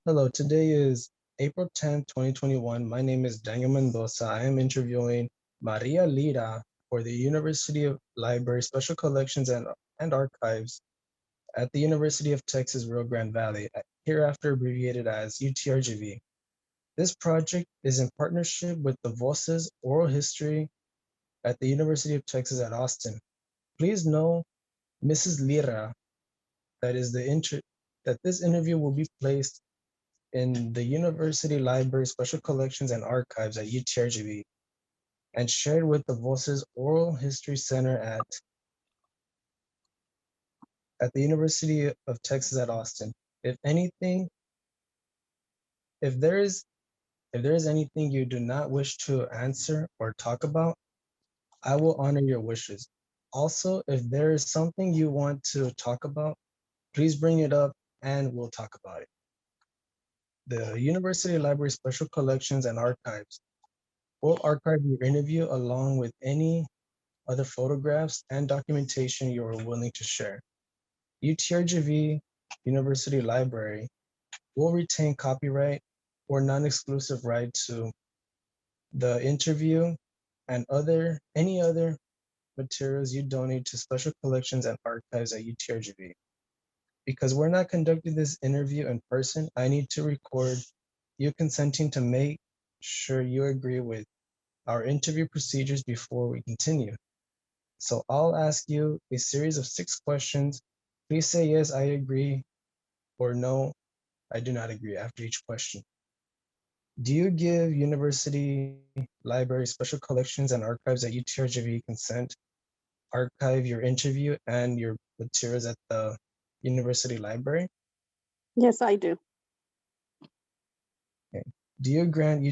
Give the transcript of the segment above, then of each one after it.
Hello, today is April 10th, 2021. My name is Daniel Mendoza. I am interviewing Maria Lira for the University of Library Special Collections and Archives at the University of Texas Rio Grande Valley, hereafter abbreviated as UTRGV. This project is in partnership with the Voces Oral History at the University of Texas at Austin. Please know, Mrs. Lira, that this interview will be placed in the University Library Special Collections and Archives at UTRGV and shared with the Voces Oral History Center at the University of Texas at Austin. If anything, if there is if there is anything you do not wish to answer or talk about, I will honor your wishes. Also, if there is something you want to talk about, please bring it up and we'll talk about it. The University Library Special Collections and Archives will archive your interview along with any other photographs and documentation you are willing to share. UTRGV University Library will retain copyright or non-exclusive right to the interview and any other materials you donate to special collections and archives at UTRGV. Because we're not conducting this interview in person, I need to record you consenting to make sure you agree with our interview procedures before we continue. So I'll ask you a series of 6 questions. Please say yes, I agree, or no, I do not agree after each question. Do you give University Library Special Collections and Archives at UTRGV consent archive your interview and your materials at the University Library? Yes, I do. Okay. Do you grant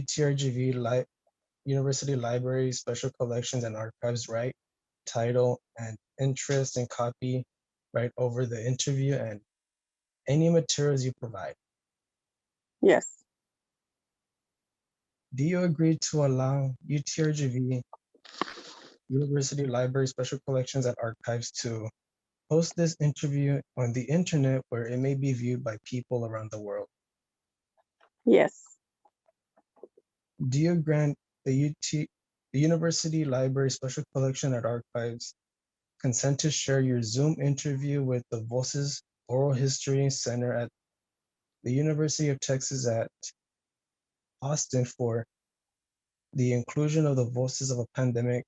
University Library Special Collections and Archives right, title, and interest and copy right over the interview and any materials you provide? Yes. Do you agree to allow UTRGV University Library Special Collections and Archives to host this interview on the internet where it may be viewed by people around the world? Yes. Do you grant the University Library Special Collection and Archives consent to share your Zoom interview with the Voces Oral History Center at the University of Texas at Austin for the inclusion of the Voices of a Pandemic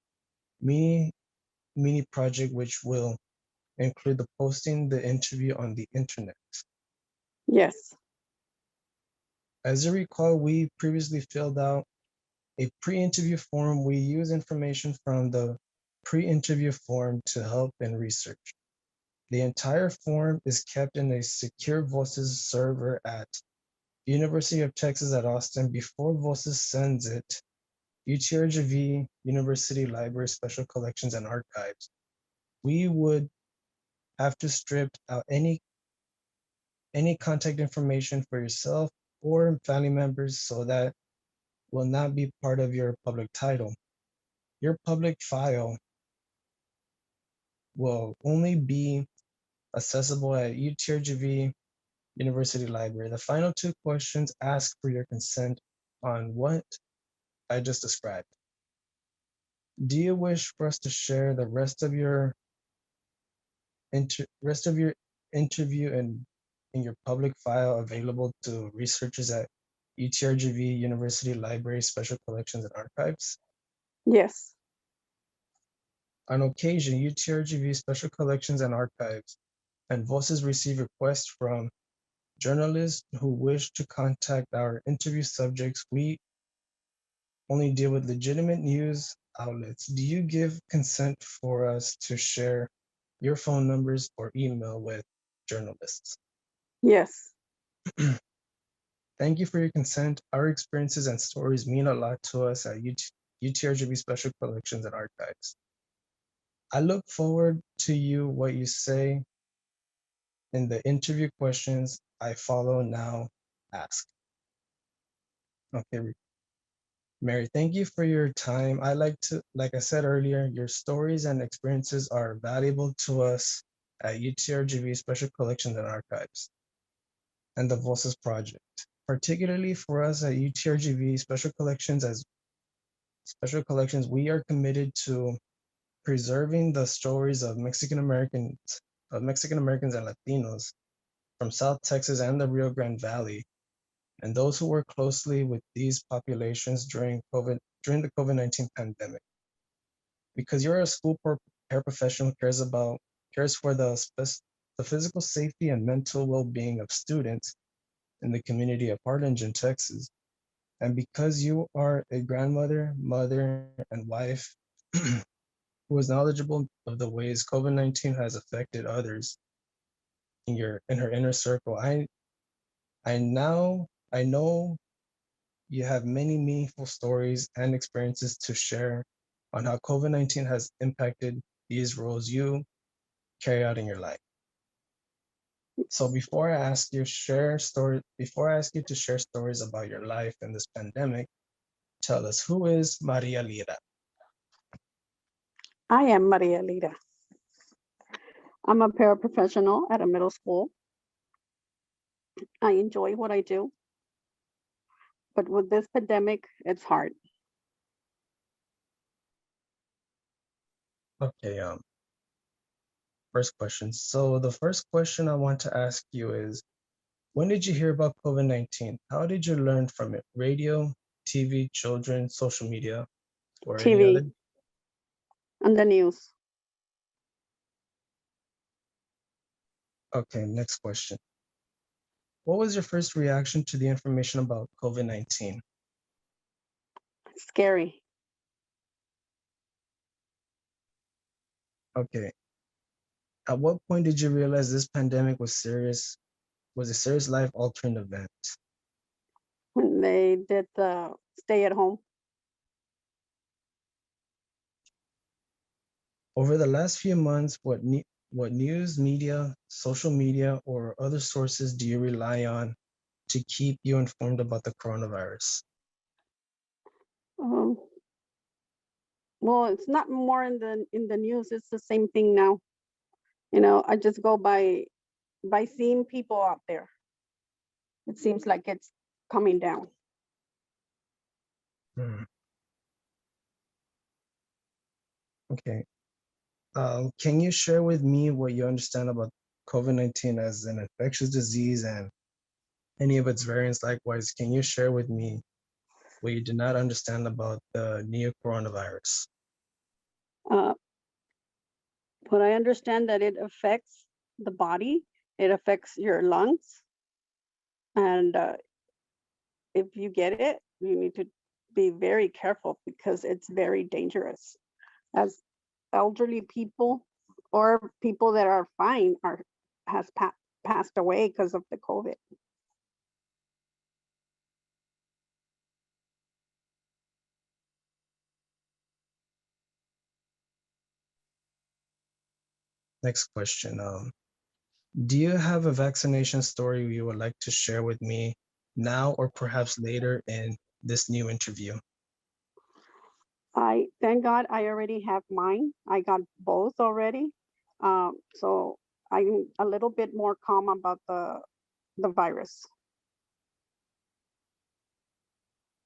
mini mini project, which will include the posting the interview on the internet? Yes. As you recall, we previously filled out a pre-interview form. We use information from the pre-interview form to help in research. The entire form is kept in a secure Voices server at the University of Texas at Austin before Voices sends it UTRGV University Library Special Collections and Archives. We would have to strip out any contact information for yourself or family members so that will not be part of your public title. Your public file will only be accessible at UTRGV University Library. The final 2 questions ask for your consent on what I just described. Do you wish for us to share the rest of your interview in your public file available to researchers at UTRGV University Library Special Collections and Archives? Yes. On occasion, UTRGV Special Collections and Archives and Voices receive requests from journalists who wish to contact our interview subjects. We only deal with legitimate news outlets. Do you give consent for us to share your phone numbers or email with journalists? Yes. Thank you for your consent. Our experiences and stories mean a lot to us at UTRGV Special Collections and Archives. I look forward to what you say in the interview questions I follow now ask. Okay, Mary, thank you for your time. Like I said earlier, your stories and experiences are valuable to us at UTRGV Special Collections and Archives and the Voices Project. particularly for us at UTRGV Special Collections, we are committed to preserving the stories of Mexican Americans and Latinos from South Texas and the Rio Grande Valley, and those who work closely with these populations during the COVID-19 pandemic. Because you're a paraprofessional who cares for the physical safety and mental well-being of students in the community of Harlingen, Texas. And because you are a grandmother, mother, and wife who is knowledgeable of the ways COVID-19 has affected others in her inner circle, I know you have many meaningful stories and experiences to share on how COVID-19 has impacted these roles you carry out in your life. So before I ask you to share stories about your life in this pandemic, tell us, who is Maria Lira? I am Maria Lira. I'm a paraprofessional at a middle school. I enjoy what I do, but with this pandemic, it's hard. Okay, first question. So the first question I want to ask you is, when did you hear about COVID-19? How did you learn from it? Radio, TV, children, social media, or any other? TV and the news. Okay, next question. What was your first reaction to the information about COVID-19? Scary. Okay. At what point did you realize this pandemic was a serious life-altering event? When they did the stay at home. Over the last few months, what news, media, social media, or other sources do you rely on to keep you informed about the coronavirus? Um, well, it's not more in the news. It's the same thing now. I just go by seeing people out there. It seems like it's coming down. Hmm, okay. Can you share with me what you understand about COVID-19 as an infectious disease and any of its variants? Likewise, can you share with me what you do not understand about the new coronavirus? Uh, but I understand that it affects the body. It affects your lungs, and if you get it, you need to be very careful because it's very dangerous. As elderly people or people that are fine are has passed away because of the COVID. Next question. Do you have a vaccination story you would like to share with me now or perhaps later in this new interview? I thank God I already have mine. I got both already. So I'm a little bit more calm about the virus.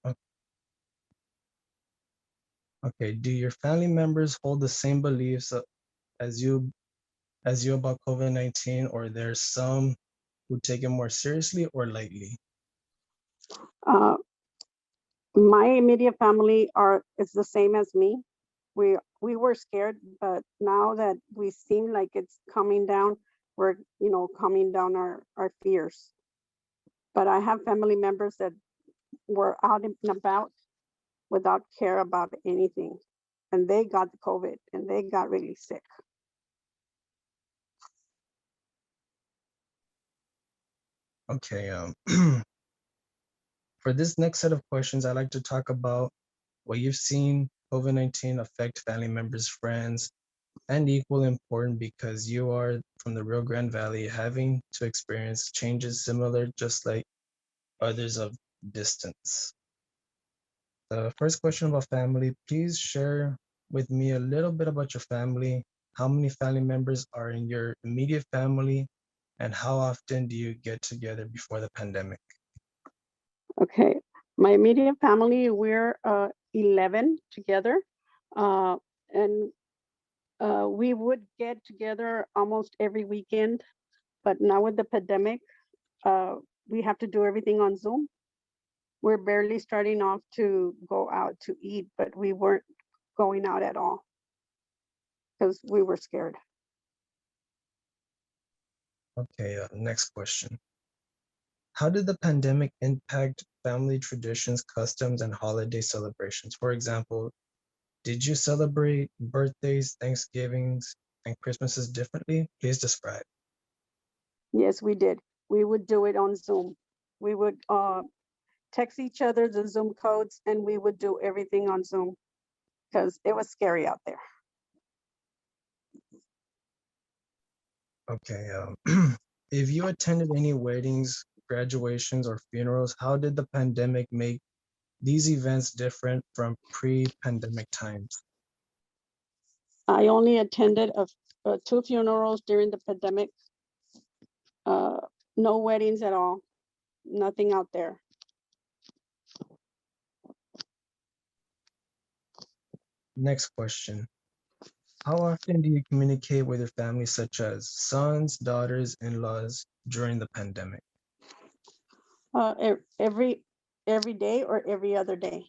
O- Okay. Do your family members hold the same beliefs as you about COVID-19, or there's some who take it more seriously or lightly? Uh, my immediate family are is the same as me. We were scared, but now that we seem like it's coming down, we're calming down our fears. But I have family members that were out and about without care about anything, and they got the COVID and they got really sick. Okay. For this next set of questions, I'd like to talk about what you've seen COVID-19 affect family members, friends, and equally important because you are from the Rio Grande Valley, having to experience changes similar, just like others of distance. The first question about family, please share with me a little bit about your family. How many family members are in your immediate family, and how often do you get together before the pandemic? Okay, my immediate family, we're 11 together. Uh, and we would get together almost every weekend, but now with the pandemic, uh, we have to do everything on Zoom. We're barely starting off to go out to eat, but we weren't going out at all because we were scared. Okay, next question. How did the pandemic impact family traditions, customs, and holiday celebrations? For example, did you celebrate birthdays, Thanksgivings, and Christmases differently? Please describe. Yes, we did. We would do it on Zoom. We would text each other the Zoom codes and we would do everything on Zoom because it was scary out there. Okay, if you attended any weddings, graduations, or funerals, how did the pandemic make these events different from pre-pandemic times? I only attended two funerals during the pandemic. Uh, no weddings at all. Nothing out there. Next question. How often do you communicate with your family, such as sons, daughters, in-laws, during the pandemic? Every day or every other day.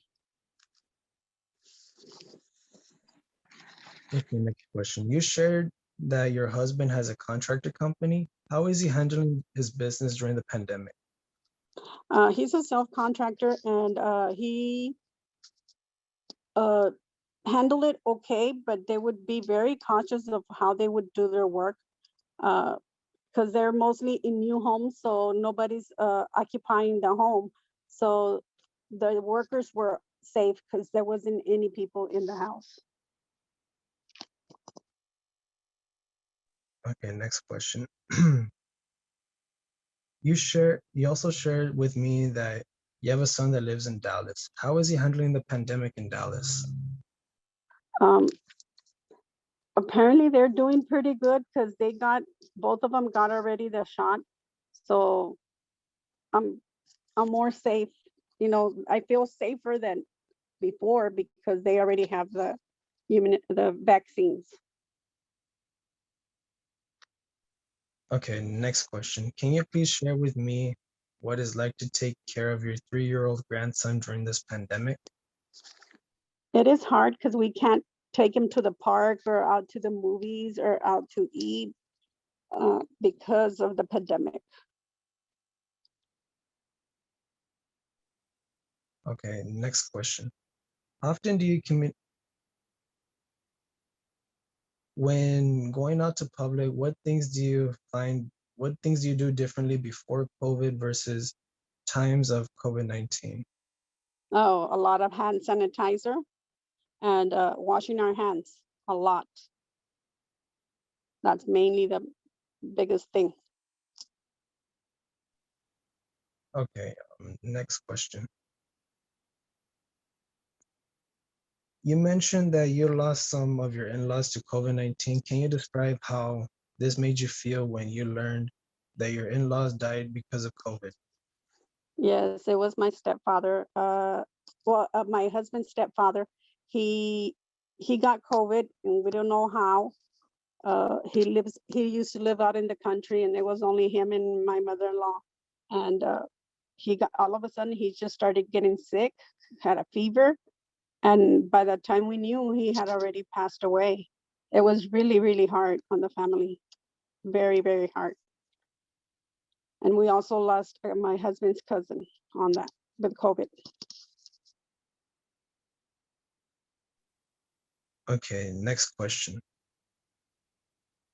Okay, next question. You shared that your husband has a contractor company. How is he handling his business during the pandemic? He's a self contractor and he uh, handled it okay, but they would be very cautious of how they would do their work because they're mostly in new homes, so nobody's occupying the home. So the workers were safe because there wasn't any people in the house. Okay, next question. You also shared with me that you have a son that lives in Dallas. How is he handling the pandemic in Dallas? Um, Apparently, they're doing pretty good because they got both of them got already the shot. So I'm I'm more safe. You know, I feel safer than before because they already have the vaccines. Okay, next question. Can you please share with me what it's like to take care of your 3-year-old grandson during this pandemic? It is hard because we can't take him to the park or out to the movies or out to eat because of the pandemic. Okay, next question. Often do you commit when going out to public, what things do you do differently before COVID versus times of COVID-19? Oh, a lot of hand sanitizer and washing our hands a lot. That's mainly the biggest thing. Okay, next question. You mentioned that you lost some of your in-laws to COVID-19. Can you describe how this made you feel when you learned that your in-laws died because of COVID? Yes, it was my stepfather. My husband's stepfather. He he got COVID, and we don't know how. He used to live out in the country, and it was only him and my mother-in-law. And he got all of a sudden he just started getting sick, had a fever, and by the time we knew, he had already passed away. It was really, really hard on the family, very, very hard. And we also lost my husband's cousin on that with COVID. Okay, next question.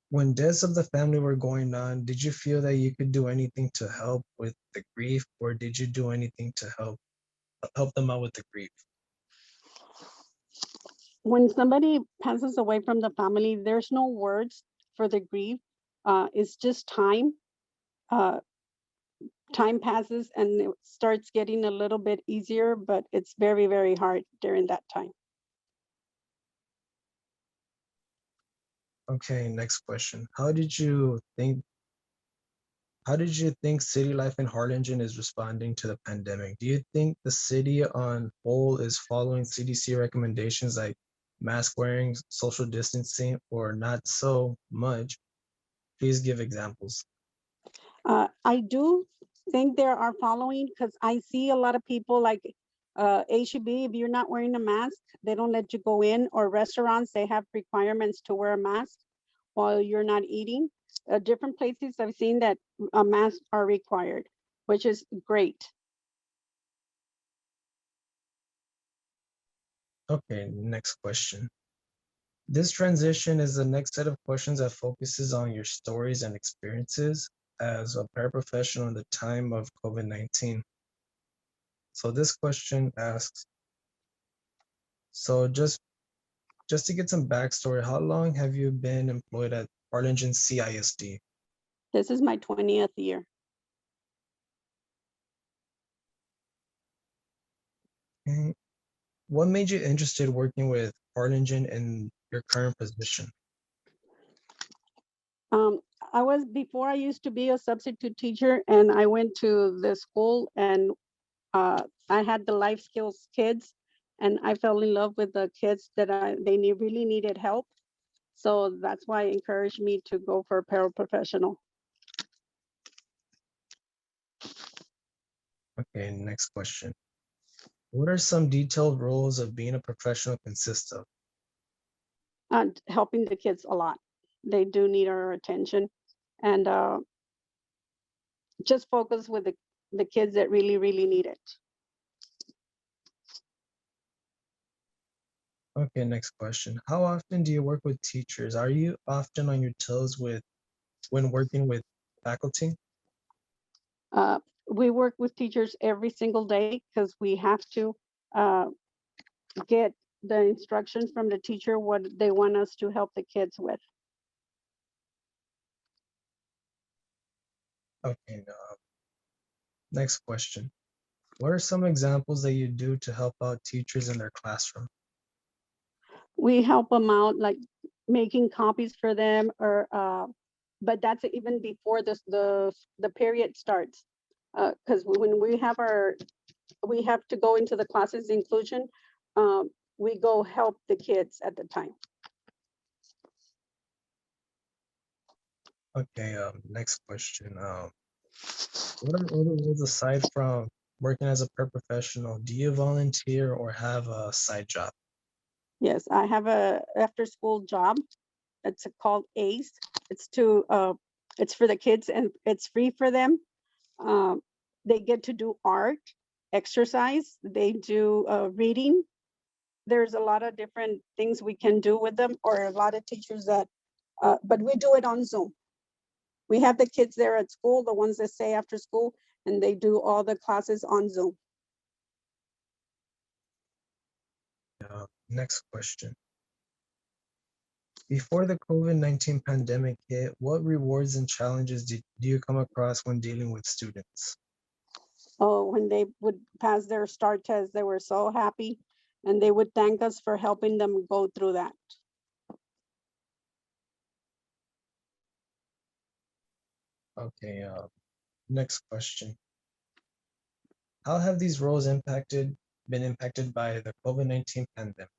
When deaths of the family were going on, did you feel that you could do anything to help with the grief, or did you do anything to help them out with the grief? When somebody passes away from the family, there's no words for the grief. It's just time. Uh, Time passes and it starts getting a little bit easier, but it's very, very hard during that time. Okay, next question. How how did you think city life in Harlingen is responding to the pandemic? Do you think the city on whole is following CDC recommendations like mask wearing, social distancing, or not so much? Please give examples. I do think there are following because I see a lot of people like HEB, if you're not wearing a mask, they don't let you go in, or restaurants, they have requirements to wear a mask while you're not eating. Different places I've seen that masks are required, which is great. Okay, next question. This transition is the next set of questions that focuses on your stories and experiences as a paraprofessional in the time of COVID-19. So this question asks, so just to get some backstory, how long have you been employed at Harlingen CISD? This is my 20th year. And what made you interested working with Harlingen in your current position? Um, I was before I used to be a substitute teacher, and I went to the school, and I had the life skills kids, and I fell in love with the kids that really needed help. So that's why it encouraged me to go for a paraprofessional. Okay, next question. What are some detailed roles of being a professional consist of? Helping the kids a lot. They do need our attention, and just focus with the kids that really, really need it. Okay, next question. How often do you work with teachers? Are you often on your toes with when working with faculty? Uh, we work with teachers every single day because we have to uh, get the instructions from the teacher what they want us to help the kids with. Okay, next question. What are some examples that you do to help out teachers in their classroom? We help them out, like making copies for them, or but that's even before the period starts. Because when we have to go into the classes inclusion, we go help the kids at the time. Okay, next question. What are other roles aside from working as a paraprofessional? Do you volunteer or have a side job? Yes, I have a after school job. It's called ACE. It's to it's for the kids, and it's free for them. Um, they get to do art, exercise. They do reading. There's a lot of different things we can do with them, or a lot of teachers that, but we do it on Zoom. We have the kids there at school, the ones that stay after school, and they do all the classes on Zoom. Next question. Before the COVID-19 pandemic hit, what rewards and challenges do you come across when dealing with students? Oh, when they would pass their STAR test, they were so happy, and they would thank us for helping them go through that. Okay, next question. How have these roles been impacted by the COVID-19 pandemic?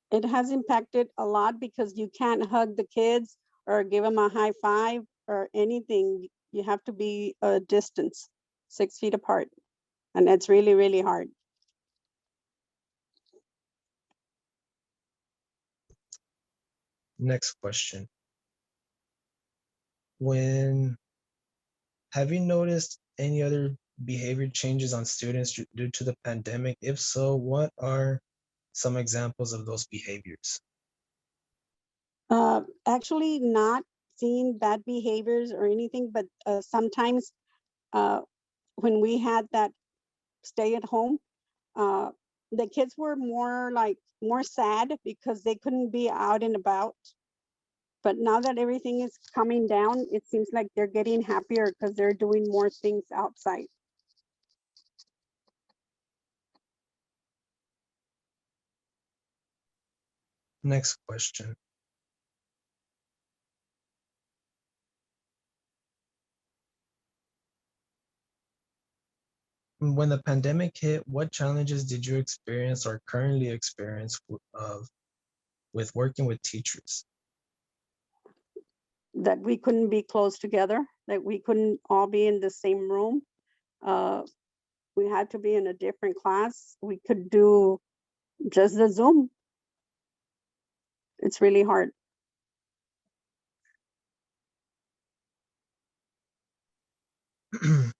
It has impacted a lot because you can't hug the kids or give them a high five or anything. You have to be a distance, 6 feet apart. And it's really, really hard. Next question. When have you noticed any other behavior changes on students due to the pandemic? If so, what are some examples of those behaviors? Actually, not seeing bad behaviors or anything, but sometimes uh, when we had that stay at home, uh, the kids were more sad because they couldn't be out and about. But now that everything is coming down, it seems like they're getting happier because they're doing more things outside. Next question. When the pandemic hit, what challenges did you experience or currently experience with working with teachers? That we couldn't be close together, that we couldn't all be in the same room. Uh, we had to be in a different class. We could do just the Zoom. It's really hard.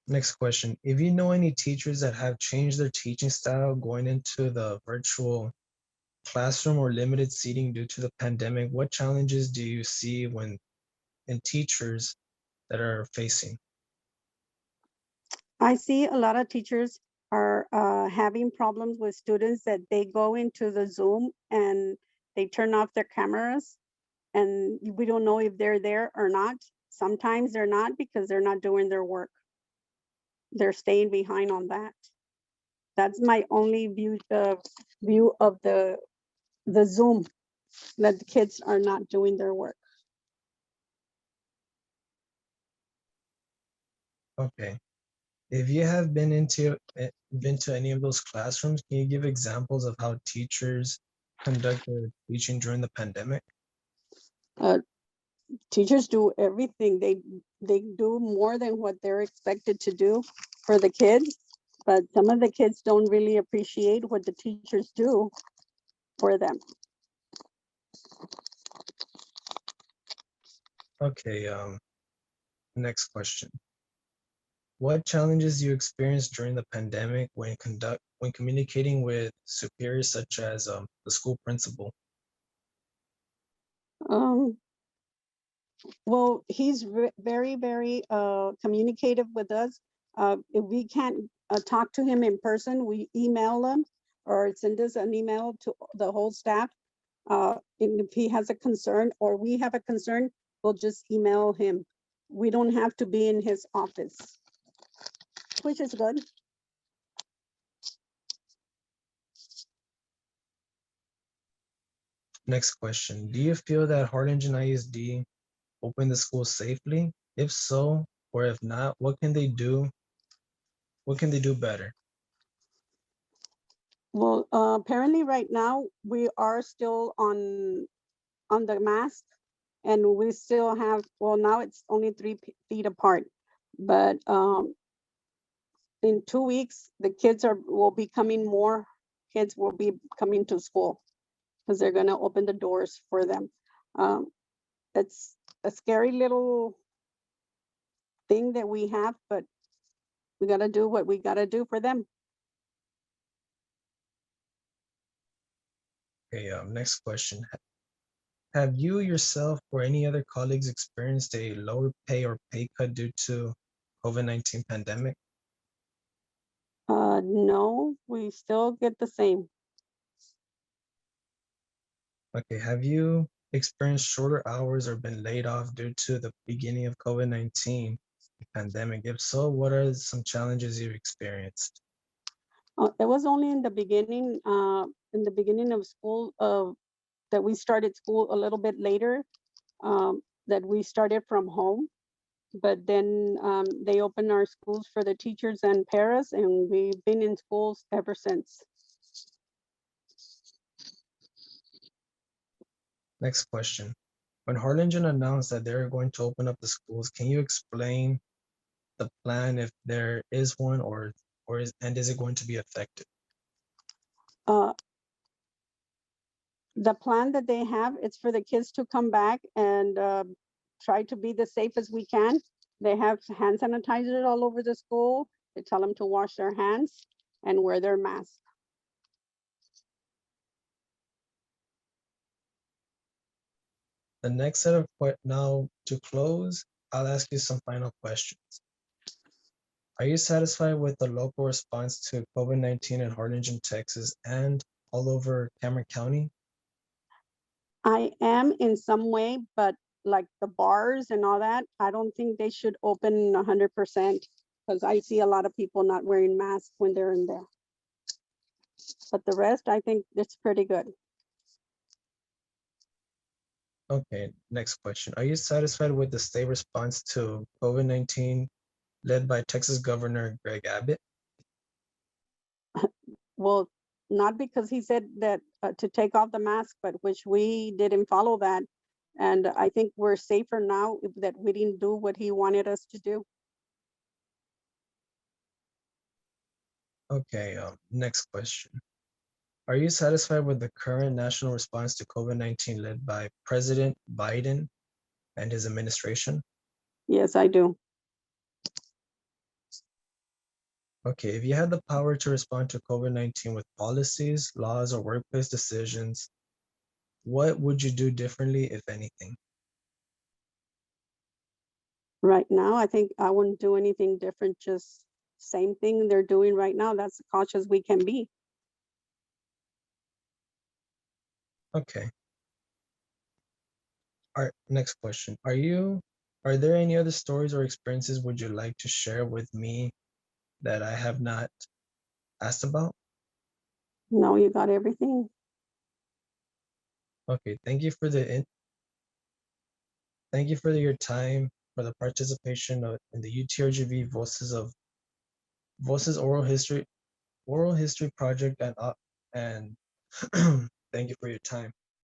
Next question. If you know any teachers that have changed their teaching style going into the virtual classroom or limited seating due to the pandemic, what challenges do you see when in teachers that are facing? I see a lot of teachers are having problems with students that they go into the Zoom and they turn off their cameras, and we don't know if they're there or not. Sometimes they're not because they're not doing their work. They're staying behind on that. That's my only view of the Zoom, that the kids are not doing their work. Okay. If you have been to any of those classrooms, can you give examples of how teachers conduct their teaching during the pandemic? Uh, Teachers do everything. They do more than what they're expected to do for the kids, but some of the kids don't really appreciate what the teachers do for them. Okay, next question. What challenges you experienced during the pandemic when communicating with superiors such as the school principal? Um, well, he's very communicative with us. If we can't talk to him in person, we email him or send us an email to the whole staff. And if he has a concern or we have a concern, we'll just email him. We don't have to be in his office, which is good. Next question. Do you feel that Harlingen ISD opened the school safely? If so, or if not, what can they do? What can they do better? Well, apparently right now we are still on the mask, and we still have, well, now it's only 3 feet apart, but in 2 weeks, the kids will be coming more, kids will be coming to school because they're gonna open the doors for them. Um, it's a scary little thing that we have, but we gotta do what we gotta do for them. Okay, next question. Have you yourself or any other colleagues experienced a lower pay or pay cut due to COVID-19 pandemic? No, we still get the same. Okay, have you experienced shorter hours or been laid off due to the beginning of COVID-19 pandemic? If so, what are some challenges you've experienced? It was only in the beginning of school, that we started school a little bit later, that we started from home. But then they opened our schools for the teachers and paras, and we've been in schools ever since. Next question. When Harlingen announced that they're going to open up the schools, can you explain the plan if there is one or is it going to be effective? Uh, the plan that they have is for the kids to come back and try to be the safe as we can. They have hand sanitizer all over the school. They tell them to wash their hands and wear their mask. The next set of now to close, I'll ask you some final questions. Are you satisfied with the local response to COVID-19 in Harlingen, Texas, and all over Cameron County? I am in some way, but like the bars and all that, I don't think they should open 100% because I see a lot of people not wearing masks when they're in there. But the rest, I think it's pretty good. Okay, next question. Are you satisfied with the state response to COVID-19 led by Texas Governor Greg Abbott? well, not because he said that to take off the mask, but which we didn't follow that. And I think we're safer now that we didn't do what he wanted us to do. Okay, next question. Are you satisfied with the current national response to COVID-19 led by President Biden and his administration? Yes, I do. Okay, if you had the power to respond to COVID-19 with policies, laws, or workplace decisions, what would you do differently, if anything? Right now, I think I wouldn't do anything different, just same thing they're doing right now. That's as cautious we can be. Okay. Our next question. Are there any other stories or experiences would you like to share with me that I have not asked about? No, you got everything. Okay, thank you for your time, for the participation in the UTRGV Voces Oral History Project, and thank you for your time.